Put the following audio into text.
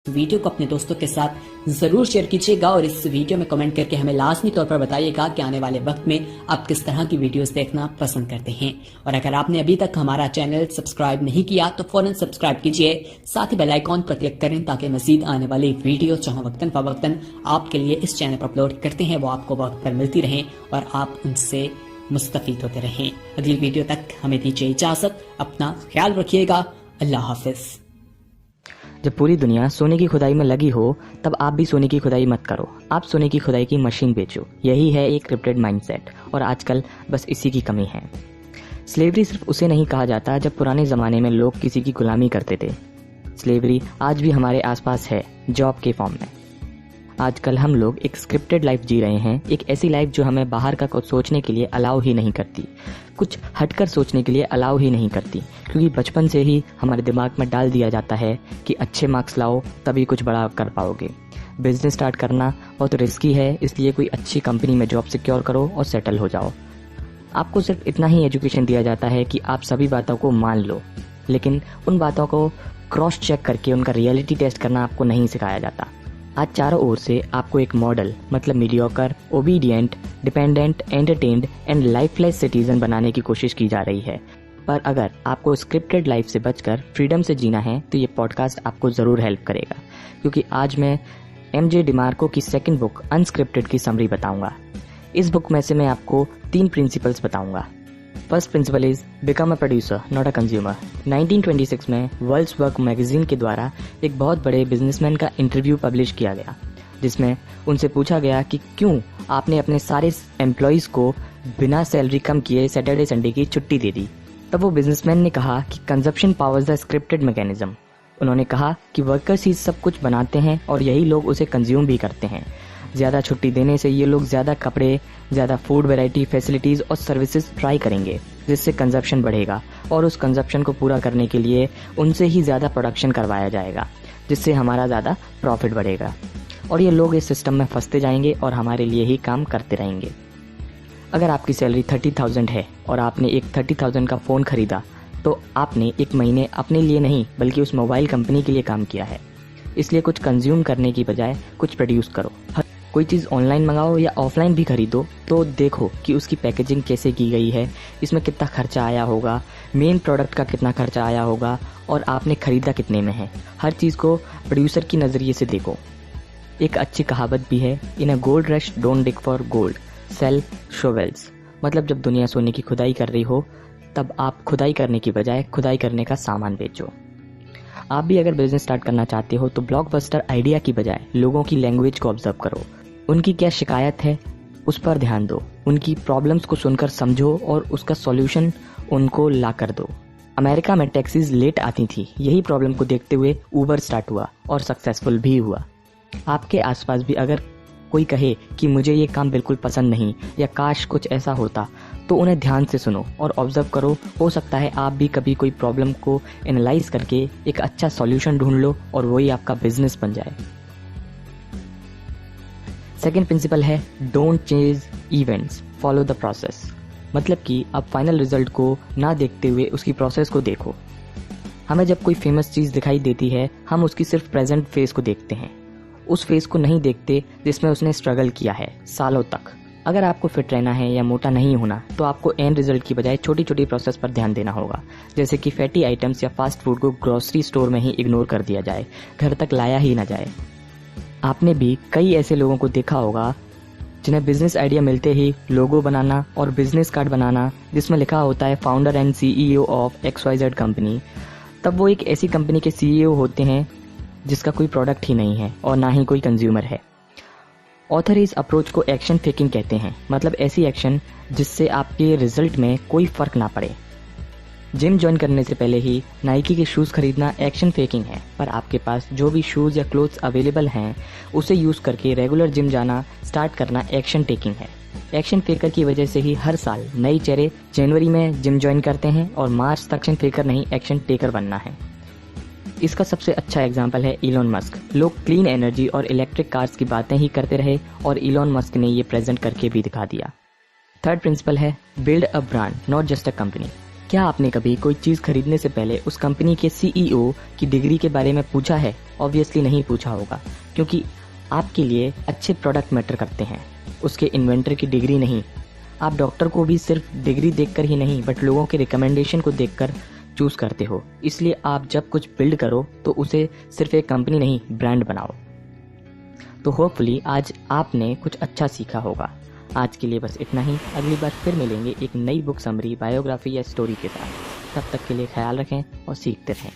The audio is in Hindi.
वीडियो को अपने दोस्तों के साथ जरूर शेयर कीजिएगा और इस वीडियो में कमेंट करके हमें लाजमी तौर पर बताइएगा कि आने वाले वक्त में आप किस तरह की वीडियोस देखना पसंद करते हैं। और अगर आपने अभी तक हमारा चैनल सब्सक्राइब नहीं किया तो फौरन सब्सक्राइब कीजिए, साथ ही बेल आइकॉन पर क्लिक करें ताकि मजीद आने वाली वीडियो जहां वक्तन फवक्तन आपके लिए इस चैनल पर अपलोड करते हैं वो आपको वक्त पर मिलती रहें और आप उनसे मुस्तफीद होते रहें। अगली वीडियो तक हमें दीजिए इजाजत, अपना ख्याल रखिएगा, अल्लाह हाफिज। जब पूरी दुनिया सोने की खुदाई में लगी हो तब आप भी सोने की खुदाई मत करो, आप सोने की खुदाई की मशीन बेचो। यही है एक क्रिप्टेड माइंडसेट और आजकल बस इसी की कमी है। स्लेवरी सिर्फ उसे नहीं कहा जाता जब पुराने ज़माने में लोग किसी की गुलामी करते थे। स्लेवरी आज भी हमारे आसपास है, जॉब के फॉर्म में। आजकल हम लोग एक स्क्रिप्टेड लाइफ जी रहे हैं, एक ऐसी लाइफ जो हमें बाहर का कुछ सोचने के लिए अलाउ ही नहीं करती, कुछ हटकर सोचने के लिए अलाउ ही नहीं करती, क्योंकि बचपन से ही हमारे दिमाग में डाल दिया जाता है कि अच्छे मार्क्स लाओ तभी कुछ बड़ा कर पाओगे। बिजनेस स्टार्ट करना बहुत रिस्की है, इसलिए कोई अच्छी कंपनी में जॉब सिक्योर करो और सेटल हो जाओ। आपको सिर्फ इतना ही एजुकेशन दिया जाता है कि आप सभी बातों को मान लो, लेकिन उन बातों को क्रॉस चेक करके उनका रियलिटी टेस्ट करना आपको नहीं सिखाया जाता। आज चारों ओर से आपको एक मॉडल मतलब mediocre, obedient, dependent, entertained and lifeless citizen बनाने की कोशिश की जा रही है। पर अगर आपको स्क्रिप्टेड लाइफ से बचकर फ्रीडम से जीना है तो ये पॉडकास्ट आपको ज़रूर हेल्प करेगा, क्योंकि आज मैं एमजे डिमार्को की सेकंड बुक अनस्क्रिप्टेड की समरी बताऊंगा। इस बुक में से मैं आपको 3 प्रिंसिपल्स बताऊंगा। First principle is become a producer not a consumer. 1926 में वर्ल्ड्स वर्क मैगजीन के द्वारा एक बहुत बड़े बिजनेसमैन का इंटरव्यू पब्लिश किया गया, जिसमें उनसे पूछा गया कि क्यों आपने अपने सारे एम्प्लॉयज को बिना सैलरी कम किए सैटरडे संडे की छुट्टी दे दी। तब वो बिजनेसमैन ने कहा कि consumption powers the scripted mechanism. उन्होंने कहा कि वर्कर्स ही सब कुछ बनाते हैं और यही लोग उसे कंज्यूम भी करते हैं। ज़्यादा छुट्टी देने से ये लोग ज़्यादा कपड़े, ज़्यादा फूड वैरायटी, फैसिलिटीज़ और सर्विसेज ट्राई करेंगे, जिससे कंजप्शन बढ़ेगा और उस कंजप्शन को पूरा करने के लिए उनसे ही ज़्यादा प्रोडक्शन करवाया जाएगा, जिससे हमारा ज़्यादा प्रॉफिट बढ़ेगा और ये लोग इस सिस्टम में फंसते जाएंगे और हमारे लिए ही काम करते रहेंगे। अगर आपकी सैलरी 30,000 है और आपने एक 30,000 का फ़ोन खरीदा तो आपने एक महीने अपने लिए नहीं बल्कि उस मोबाइल कंपनी के लिए काम किया है। इसलिए कुछ कंज्यूम करने की बजाय कुछ प्रोड्यूस करो। कोई चीज़ ऑनलाइन मंगाओ या ऑफलाइन भी खरीदो तो देखो कि उसकी पैकेजिंग कैसे की गई है, इसमें कितना खर्चा आया होगा, मेन प्रोडक्ट का कितना खर्चा आया होगा और आपने खरीदा कितने में है। हर चीज़ को प्रोड्यूसर की नज़रिए से देखो। एक अच्छी कहावत भी है, in a gold rush don't dig for gold, sell shovels. मतलब जब दुनिया सोने की खुदाई कर रही हो तब आप खुदाई करने की बजाय खुदाई करने का सामान बेचो। आप भी अगर बिजनेस स्टार्ट करना चाहते हो तो ब्लॉकबस्टर आइडिया की बजाय लोगों की लैंग्वेज को ऑब्जर्व करो, उनकी क्या शिकायत है उस पर ध्यान दो, उनकी प्रॉब्लम्स को सुनकर समझो और उसका सॉल्यूशन उनको ला कर दो। अमेरिका में टैक्सीज लेट आती थी, यही प्रॉब्लम को देखते हुए ऊबर स्टार्ट हुआ और सक्सेसफुल भी हुआ। आपके आसपास भी अगर कोई कहे कि मुझे ये काम बिल्कुल पसंद नहीं या काश कुछ ऐसा होता, तो उन्हें ध्यान से सुनो और ऑब्जर्व करो। हो सकता है आप भी कभी कोई प्रॉब्लम को एनालाइज करके एक अच्छा सॉल्यूशन ढूंढ लो और वही आपका बिजनेस बन जाए। सेकेंड प्रिंसिपल है don't chase events, follow the process. मतलब कि आप फाइनल रिजल्ट को ना देखते हुए उसकी प्रोसेस को देखो। हमें जब कोई फेमस चीज़ दिखाई देती है हम उसकी सिर्फ प्रेजेंट फेस को देखते हैं, उस फेस को नहीं देखते जिसमें उसने स्ट्रगल किया है सालों तक। अगर आपको फिट रहना है या मोटा नहीं होना तो आपको एंड रिजल्ट की बजाय छोटी छोटी प्रोसेस पर ध्यान देना होगा, जैसे कि फैटी आइटम्स या फास्ट फूड को ग्रोसरी स्टोर में ही इग्नोर कर दिया जाए, घर तक लाया ही ना जाए। आपने भी कई ऐसे लोगों को देखा होगा जिन्हें बिजनेस आइडिया मिलते ही लोगो बनाना और बिजनेस कार्ड बनाना जिसमें लिखा होता है founder and CEO of XYZ company, तब वो एक ऐसी कंपनी के CEO होते हैं जिसका कोई प्रोडक्ट ही नहीं है और ना ही कोई कंज्यूमर है। ऑथर इस अप्रोच को एक्शन फेकिंग कहते हैं, मतलब ऐसी एक्शन जिससे आपके रिजल्ट में कोई फर्क ना पड़े। जिम ज्वाइन करने से पहले ही नाइकी के शूज़ खरीदना एक्शन फेकिंग है, पर आपके पास जो भी शूज़ या क्लोथ्स अवेलेबल हैं उसे यूज़ करके रेगुलर जिम जाना स्टार्ट करना एक्शन टेकिंग है। एक्शन फेकर की वजह से ही हर साल नए चेहरे जनवरी में जिम ज्वाइन करते हैं और मार्च तक एक्शन फेकर नहीं एक्शन टेकर बनना है। इसका सबसे अच्छा एग्जाम्पल है इलॉन मस्क। लोग क्लीन एनर्जी और इलेक्ट्रिक कार्स की बातें ही करते रहे और इलॉन मस्क ने ये प्रेजेंट करके भी दिखा दिया। थर्ड प्रिंसिपल है build a brand not just a company. क्या आपने कभी कोई चीज़ खरीदने से पहले उस कंपनी के CEO की डिग्री के बारे में पूछा है? ऑब्वियसली नहीं पूछा होगा, क्योंकि आपके लिए अच्छे प्रोडक्ट मैटर करते हैं, उसके इन्वेंटर की डिग्री नहीं। आप डॉक्टर को भी सिर्फ डिग्री देखकर ही नहीं बट लोगों के रिकमेंडेशन को देखकर चूज़ करते हो। इसलिए आप जब कुछ बिल्ड करो तो उसे सिर्फ एक कंपनी नहीं, ब्रांड बनाओ। तो होपफुली आज आपने कुछ अच्छा सीखा होगा। आज के लिए बस इतना ही। अगली बार फिर मिलेंगे एक नई बुक समरी, बायोग्राफी या स्टोरी के साथ। तब तक के लिए ख्याल रखें और सीखते रहें।